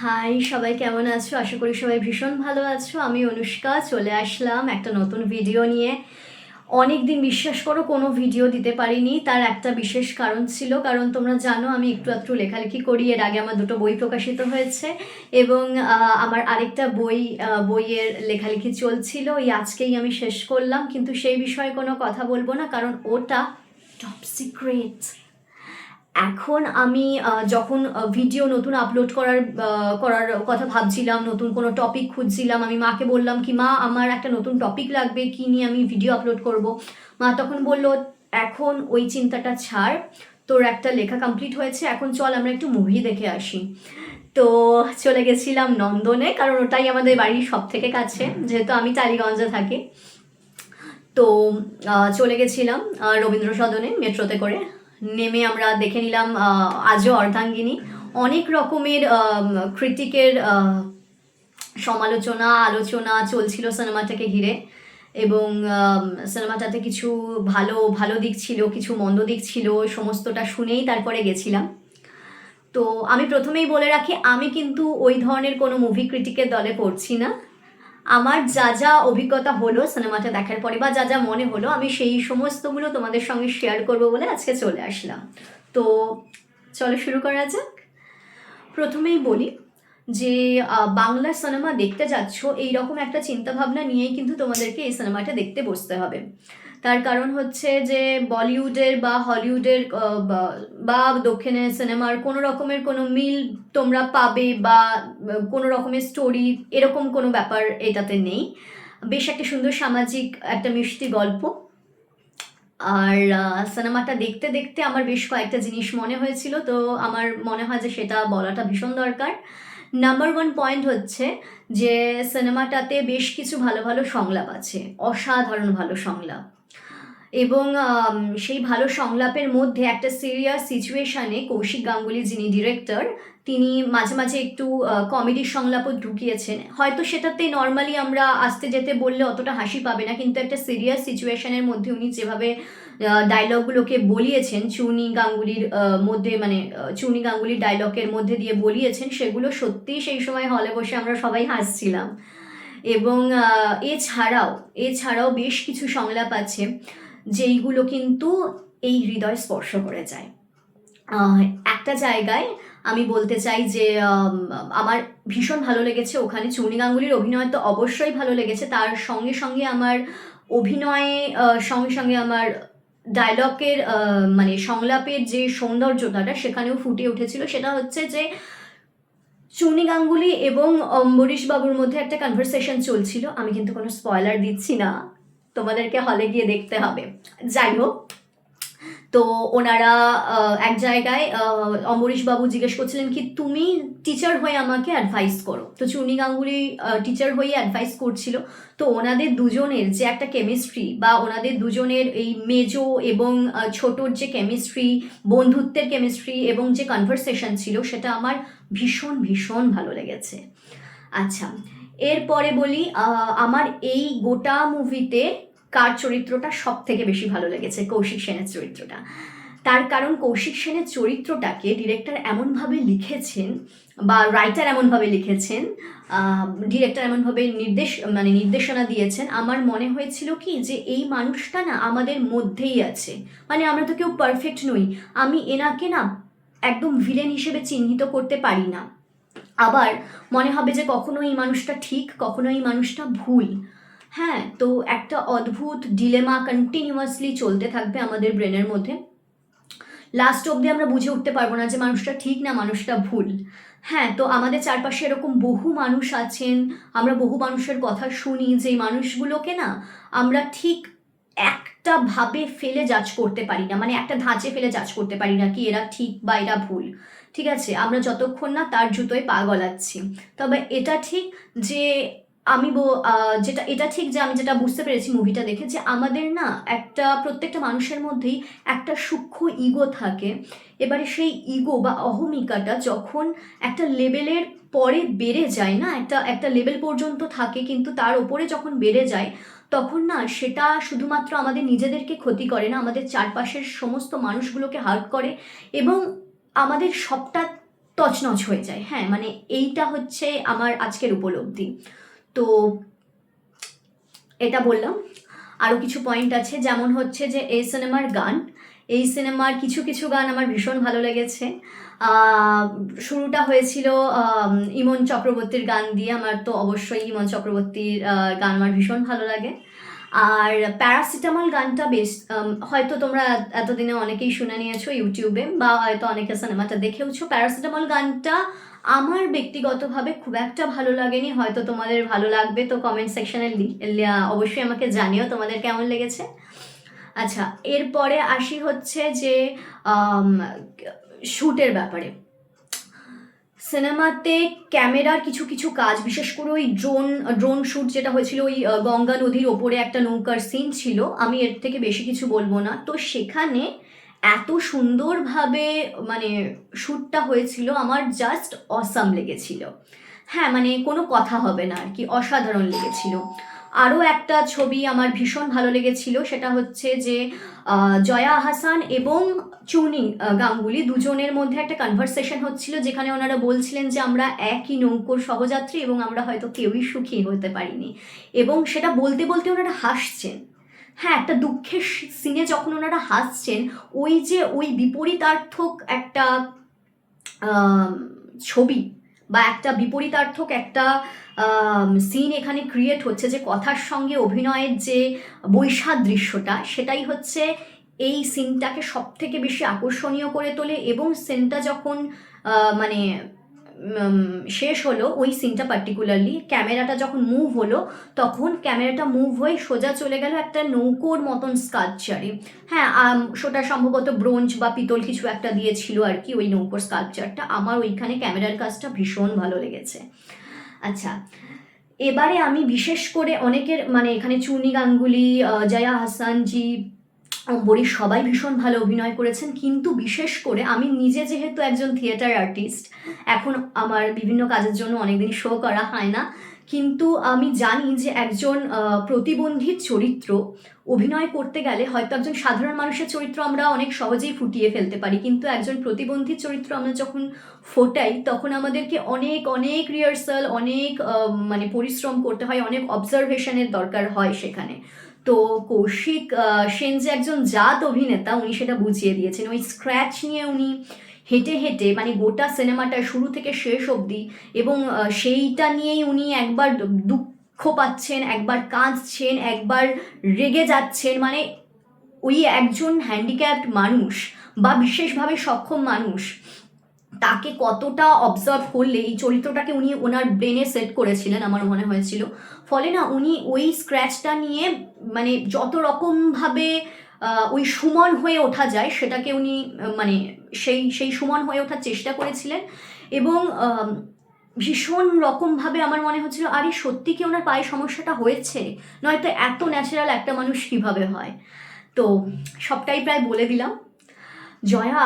High, সবাই কেমন আছো? আশা করি সবাই ভীষণ ভালো আছো। আমি অনুষ্কা চলে আসলাম একটা নতুন ভিডিও নিয়ে। অনেক দিন বিশ্বাস করো কোনো ভিডিও দিতে পারিনি। তার একটা বিশেষ কারণ ছিল, কারণ তোমরা জানো আমি একটু আধটু লেখালেখি করি। এর আগে আমার দুটো বই প্রকাশিত হয়েছে এবং আমার আরেকটা বইয়ের লেখালেখি চলছিল। এই আজকেই আমি শেষ করলাম, কিন্তু সেই বিষয়ে কোনো কথা বলবো না, কারণ ওটা টপ সিক্রেট। এখন আমি যখন ভিডিও নতুন আপলোড করার কথা ভাবছিলাম, নতুন কোনো টপিক খুঁজছিলাম, আমি মাকে বললাম কি মা আমার একটা নতুন টপিক লাগবে, কি নিয়ে আমি ভিডিও আপলোড করব। মা তখন বলল এখন ওই চিন্তাটা ছাড়, তোর একটা লেখা কমপ্লিট হয়েছে, এখন চল আমরা একটু মুভি দেখে আসি। তো চলে গেছিলাম নন্দনে, কারণ ওটাই আমাদের বাড়ির সব থেকে কাছে, যেহেতু আমি টালিগঞ্জে থাকি। তো চলে গেছিলাম রবীন্দ্র সদনে মেট্রোতে করে। নেমে আমরা দেখে নিলাম আজও অর্ধাঙ্গিনী। অনেক রকমের ক্রিটিকের সমালোচনা আলোচনা চলছিল সিনেমাটাকে ঘিরে, এবং সিনেমাটাতে কিছু ভালো ভালো দিক ছিল, কিছু মন্দ দিক ছিল, সমস্তটা শুনেই তারপরে গেছিলাম। তো আমি প্রথমেই বলে রাখি, আমি কিন্তু ওই ধরনের কোনো মুভি ক্রিটিকের দলে পড়ছি না। আমার যা যা অভিজ্ঞতা হলো সিনেমাটা দেখার পরে, বা যা যা মনে হলো, আমি সেই সমস্তগুলো তোমাদের সঙ্গে শেয়ার করবো বলে আজকে চলে আসলাম। তো চলো শুরু করা যাক। প্রথমেই বলি যে বাংলা সিনেমা দেখতে যাচ্ছ এইরকম একটা চিন্তাভাবনা নিয়েই কিন্তু তোমাদেরকে এই সিনেমাটা দেখতে বসতে হবে। তার কারণ হচ্ছে যে বলিউডের বা হলিউডের বা দক্ষিণের সিনেমার কোনো রকমের কোনো মিল তোমরা পাবে, বা কোনো রকমের স্টোরি এরকম কোনো ব্যাপার এটাতে নেই। বেশ একটা সুন্দর সামাজিক একটা মিষ্টি গল্প। আর সিনেমাটা দেখতে দেখতে আমার বেশ কয়েকটা জিনিস মনে হয়েছিল, তো আমার মনে হয় যে সেটা বলাটা ভীষণ দরকার। নাম্বার ওয়ান পয়েন্ট হচ্ছে যে সিনেমাটাতে বেশ কিছু ভালো ভালো সংলাপ আছে, অসাধারণ ভালো সংলাপ। এবং সেই ভালো সংলাপের মধ্যে একটা সিরিয়াস সিচুয়েশানে কৌশিক গাঙ্গুলি যিনি ডিরেক্টর, তিনি মাঝে মাঝে একটু কমেডির সংলাপও ঢুকিয়েছেন। হয়তো সেটাতে নর্মালি আমরা আসতে যেতে বললে অতটা হাসি পাবে না, কিন্তু একটা সিরিয়াস সিচুয়েশনের মধ্যে উনি যেভাবে ডায়লগগুলোকে বলিয়েছেন চুনি গাঙ্গুলির মধ্যে, মানে চুনি গাঙ্গুলির ডায়লগের মধ্যে দিয়ে বলিয়েছেন, সেগুলো সত্যিই সেই সময় হলে বসে আমরা সবাই হাসছিলাম। এবং এছাড়াও বেশ কিছু সংলাপ আছে যেইগুলো কিন্তু এই হৃদয় স্পর্শ করে যায়। একটা জায়গায় আমি বলতে চাই যে আমার ভীষণ ভালো লেগেছে ওখানে চুনি গাঙ্গুলির অভিনয়, তো অবশ্যই ভালো লেগেছে, তার সঙ্গে সঙ্গে আমার অভিনয়ে সঙ্গে সঙ্গে আমার ডায়লগের মানে সংলাপের যে সৌন্দর্যতাটা সেখানেও ফুটে উঠেছিল। সেটা হচ্ছে যে চুনি গাঙ্গুলি এবং অম্বরীশ বাবুর মধ্যে একটা কনভারসেশন চলছিল। আমি কিন্তু কোনো স্পয়লার দিচ্ছি না, তোমাদেরকে হলে গিয়ে দেখতে হবে। যাই হোক, তো ওনারা এক জায়গায় অম্বরীশ বাবু জিজ্ঞেস করছিলেন কি তুমি টিচার হয়ে আমাকে অ্যাডভাইস করো, তো চুনি গাঙ্গুলি টিচার হয়ে অ্যাডভাইস করছিল। তো ওনাদের দুজনের যে একটা কেমিস্ট্রি, বা ওনাদের দুজনের এই মেজো এবং ছোটোর যে কেমিস্ট্রি, বন্ধুত্বের কেমিস্ট্রি এবং যে কনভারসেশন ছিল, সেটা আমার ভীষণ ভীষণ ভালো লেগেছে। আচ্ছা, এরপরে বলি আমার এই গোটা মুভিতে কার চরিত্রটা সব থেকে বেশি ভালো লেগেছে? কৌশিক সেনের চরিত্রটা। তার কারণ কৌশিক সেনের চরিত্রটাকে ডিরেক্টর এমনভাবে লিখেছেন, বা রাইটার এমনভাবে লিখেছেন, ডিরেক্টর এমনভাবে নির্দেশনা দিয়েছেন, আমার মনে হয়েছিল কি যে এই মানুষটা না আমাদের মধ্যেই আছে। মানে আমরা তো কেউ পারফেক্ট নই, আমি এনাকে না একদম ভিলেন হিসেবে চিহ্নিত করতে পারি না। আবার মনে হবে যে কখনো এই মানুষটা ঠিক, কখনো এই মানুষটা ভুল। হ্যাঁ, তো একটা অদ্ভুত ডিলেমা কন্টিনিউয়াসলি চলতে থাকবে আমাদের ব্রেনের মধ্যে। লাস্ট অবধি আমরা বুঝে উঠতে পারবো না যে মানুষটা ঠিক না মানুষটা ভুল। হ্যাঁ, তো আমাদের চারপাশে এরকম বহু মানুষ আছেন, আমরা বহু মানুষের কথা শুনি, যেই মানুষগুলোকে না আমরা ঠিক একটা ভাবে ফেলে জাজ করতে পারি না, মানে একটা ধাঁচে ফেলে জাজ করতে পারি না কি এরা ঠিক বা এরা ভুল। ঠিক আছে, আমরা যতক্ষণ না তার জুতোয় পা গলাচ্ছি। তবে এটা ঠিক যে এটা ঠিক যে আমি যেটা বুঝতে পেরেছি মুভিটা দেখে, যে আমাদের না প্রত্যেকটা মানুষের মধ্যেই একটা সূক্ষ্ম ইগো থাকে। এবারে সেই ইগো বা অহমিকাটা যখন একটা লেভেলের পরে বেড়ে যায় না, একটা লেভেল পর্যন্ত থাকে, কিন্তু তার ওপরে যখন বেড়ে যায়, তখন না সেটা শুধুমাত্র আমাদের নিজেদেরকে ক্ষতি করে না, আমাদের চারপাশের সমস্ত মানুষগুলোকে হার্ট করে, এবং আমাদের সবটা তছনছ হয়ে যায়। হ্যাঁ, মানে এইটা হচ্ছে আমার আজকের উপলব্ধি। তো এটা বললাম। আরও কিছু পয়েন্ট আছে, যেমন হচ্ছে যে এই সিনেমার গান, এই সিনেমার কিছু কিছু গান আমার ভীষণ ভালো লেগেছে। শুরুটা হয়েছিল ইমন চক্রবর্তীর গান দিয়ে। আমার তো অবশ্যই ইমন চক্রবর্তীর গান আমার ভীষণ ভালো লাগে। আর প্যারাসিটামল গানটা বেশ, হয়তো তোমরা এতদিনে অনেকেই শুনে নিয়েছো ইউটিউবে, বা হয়তো অনেকে সিনেমাটা দেখেওছো। প্যারাসিটামল গানটা আমার ব্যক্তিগতভাবে খুব একটা ভালো লাগেনি, হয়তো তোমাদের ভালো লাগবে। তো কমেন্ট সেকশনে অবশ্যই আমাকে জানিও তোমাদের কেমন লেগেছে। আচ্ছা, এরপরে আসি হচ্ছে যে শ্যুটের ব্যাপারে। সিনেমাতে ক্যামেরার কিছু কিছু কাজ, বিশেষ করে ওই ড্রোন শ্যুট যেটা হয়েছিল, ওই গঙ্গা নদীর ওপরে একটা নৌকার সিন ছিল, আমি এর থেকে বেশি কিছু বলবো না। তো সেখানে এত সুন্দরভাবে মানে শ্যুটটা হয়েছিল, আমার জাস্ট অসাম লেগেছিল। হ্যাঁ, মানে কোনো কথা হবে না আর কি, অসাধারণ লেগেছিল। আরও একটা ছবি আমার ভীষণ ভালো লেগেছিল, সেটা হচ্ছে যে জয়া আহসান এবং চুনি গাঙ্গুলি দুজনের মধ্যে একটা কনভারসেশন হচ্ছিল, যেখানে ওনারা বলছিলেন যে আমরা একই নৌকোর সহযাত্রী এবং আমরা হয়তো কেউই সুখী হতে পারিনি। এবং সেটা বলতে বলতে ওনারা হাসছেন। হ্যাঁ, একটা দুঃখের সিনে যখন ওনারা হাসছেন, ওই যে ওই বিপরীতার্থক একটা ছবি বা একটা বিপরীতার্থক একটা সিন এখানে ক্রিয়েট হচ্ছে, যে কথার সঙ্গে অভিনয়ের যে বৈসাদৃশ্যটা, সেটাই হচ্ছে এই সিনটাকে সব থেকে বেশি আকর্ষণীয় করে তোলে। এবং সিনটা যখন মানে শেষ হলো, ওই সিনটা পার্টিকুলারলি ক্যামেরাটা যখন মুভ হলো, তখন ক্যামেরাটা মুভ হয়ে সোজা চলে গেল একটা নৌকোর মতন স্কাল্পচারে। হ্যাঁ, সেটা সম্ভবত ব্রোঞ্জ বা পিতল কিছু একটা দিয়েছিল আর কি ওই নৌকোর স্কাল্পচারটা। আমার ওইখানে ক্যামেরার কাজটা ভীষণ ভালো লেগেছে। আচ্ছা, এবারে আমি বিশেষ করে অনেকের, মানে এখানে চুনি গাঙ্গুলি, জয়া আহসানজি, অম্বরীশ সবাই ভীষণ ভালো অভিনয় করেছেন। কিন্তু বিশেষ করে আমি নিজে যেহেতু একজন থিয়েটার আর্টিস্ট, এখন আমার বিভিন্ন কাজের জন্য অনেকদিন শো করা হয় না, কিন্তু আমি জানি যে একজন প্রতিবন্ধীর চরিত্র অভিনয় করতে গেলে হয়তো একজন সাধারণ মানুষের চরিত্র আমরা অনেক সহজেই ফুটিয়ে ফেলতে পারি, কিন্তু একজন প্রতিবন্ধীর চরিত্র আমরা যখন ফোটাই, তখন আমাদেরকে অনেক অনেক রিহার্সাল, অনেক মানে পরিশ্রম করতে হয়, অনেক অবজারভেশনের দরকার হয় সেখানে। তো কৌশিক সেন যে একজন জাত অভিনেতা, উনি সেটা বুঝিয়ে দিয়েছেন। ওই স্ক্র্যাচ নিয়ে উনি হেঁটে হেঁটে, মানে গোটা সিনেমাটা শুরু থেকে শেষ অবধি, এবং সেইটা নিয়েই উনি একবার দুঃখ পাচ্ছেন, একবার কাঁদছেন, একবার রেগে যাচ্ছেন। মানে ওই একজন হ্যান্ডিক্যাপড মানুষ বা বিশেষভাবে সক্ষম মানুষ, তাকে কতটা অবজার্ভ করলে এই চরিত্রটাকে উনি ওনার ব্রেনে সেট করেছিলেন আমার মনে হয়েছিল। ফলে না, উনি ওই স্ক্র্যাচটা নিয়ে মানে যত রকমভাবে ওই সুমন হয়ে ওঠা যায় সেটাকে উনি মানে সেই সুমন হয়ে ওঠার চেষ্টা করেছিলেন। এবং ভীষণ রকমভাবে আমার মনে হচ্ছিল, আরে সত্যি কি ওনার পায়ে সমস্যাটা হয়েছে, নয়তো এত ন্যাচারাল একটা মানুষ কিভাবে হয়। তো সবটাই প্রায় বলে দিলাম। জয়া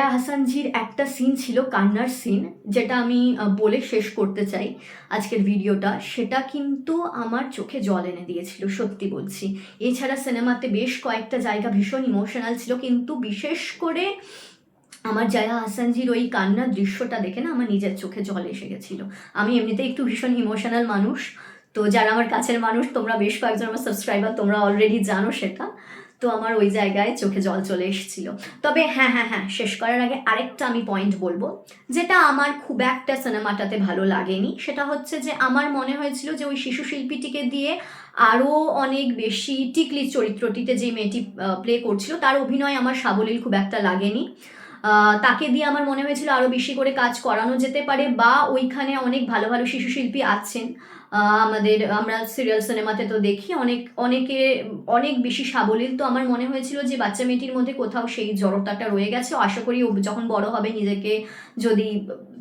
আহসানজির একটা সিন ছিল, কান্নার সিন, যেটা আমি বলে শেষ করতে চাই আজকের ভিডিওটা। সেটা কিন্তু আমার চোখে জল এনে দিয়েছিল, সত্যি বলছি। এছাড়া সিনেমাতে বেশ কয়েকটা জায়গা ভীষণ ইমোশনাল ছিল, কিন্তু বিশেষ করে আমার জয়া আহসানজির ওই কান্নার দৃশ্যটা দেখে না আমার নিজের চোখে জল এসে গেছিলো। আমি এমনিতে একটু ভীষণ ইমোশনাল মানুষ, তো যারা আমার কাছের মানুষ, তোমরা বেশ কয়েকজন আমার সাবস্ক্রাইবার, তোমরা অলরেডি জানো সেটা। তো আমার ওই জায়গায় চোখে জল চলে এসেছিল। তবে হ্যাঁ হ্যাঁ হ্যাঁ, শেষ করার আগে আরেকটা আমি পয়েন্ট বলবো, যেটা আমার খুব একটা সিনেমাটাতে ভালো লাগেনি। সেটা হচ্ছে যে আমার মনে হয়েছিল যে ওই শিশু শিল্পীটিকে দিয়ে আরও অনেক বেশি, টিকলির চরিত্রটিতে যে মেয়েটি প্লে করছিল, তার অভিনয় আমার সাবলীল খুব একটা লাগেনি। তাকে দিয়ে আমার মনে হয়েছিল আরও বেশি করে কাজ করানো যেতে পারে, বা ওইখানে অনেক ভালো ভালো শিশু শিল্পী আছেন। আমরা সিরিয়াল সিনেমাতে তো দেখি অনেকে অনেক বেশি সাবলীল। তো আমার মনে হয়েছিল যে বাচ্চা মেয়েটির মধ্যে কোথাও সেই জড়তাটা রয়ে গেছে। আশা করি ও যখন বড় হবে, নিজেকে যদি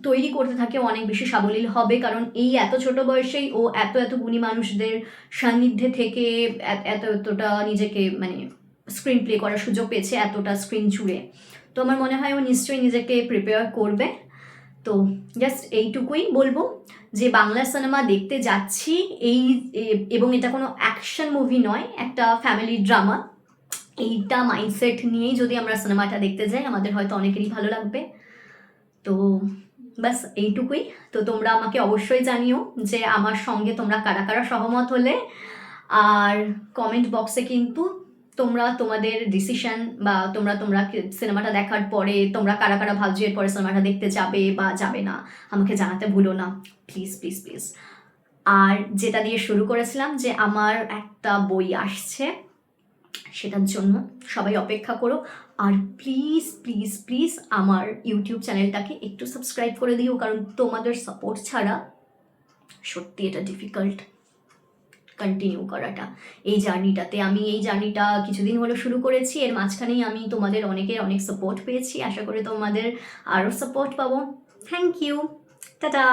তৈরি করতে থাকে, অনেক বেশি সাবলীল হবে। কারণ এই এত ছোট বয়সেই ও এত এত গুণী মানুষদের সান্নিধ্যে থেকে এতটা নিজেকে মানে স্ক্রিন প্লে করার সুযোগ পেয়েছে, এতটা স্ক্রিন জুড়ে। তো আমার মনে হয় ও নিশ্চয়ই নিজেকে প্রিপেয়ার করবে। তো জাস্ট এইটুকুই বলবো যে বাংলা সিনেমা দেখতে যাচ্ছি এবং এটা কোনো অ্যাকশন মুভি নয়, একটা ফ্যামিলি ড্রামা। এইটা মাইন্ডসেট নিয়েই যদি আমরা সিনেমাটা দেখতে যাই, আমাদের হয়তো অনেকেরই ভালো লাগবে। তো ব্যাস এইটুকুই। তো তোমরা আমাকে অবশ্যই জানিও যে আমার সঙ্গে তোমরা কারা কারা সহমত হলে, আর কমেন্ট বক্সে কিন্তু তোমরা তোমাদের ডিসিশন বা তোমরা সিনেমাটা দেখার পরে তোমরা কারা কারা ভাবছো এরপরে সিনেমাটা দেখতে যাবে বা যাবে না আমাকে জানাতে ভুলো না, প্লিজ প্লিজ প্লিজ। আর যেটা দিয়ে শুরু করেছিলাম যে আমার একটা বই আসছে, সেটার জন্য সবাই অপেক্ষা করো। আর প্লিজ প্লিজ প্লিজ আমার ইউটিউব চ্যানেলটাকে একটু সাবস্ক্রাইব করে দিও, কারণ তোমাদের সাপোর্ট ছাড়া সত্যি এটা ডিফিকাল্ট কন্টিনিউ করাটা। এই জার্নিটা কিছুদিন হলো শুরু করেছি, এর মাঝখানেই আমি তোমাদের অনেকের অনেক সাপোর্ট পেয়েছি, আশা করি তোমাদের আরও সাপোর্ট পাবো। Thank you, tata.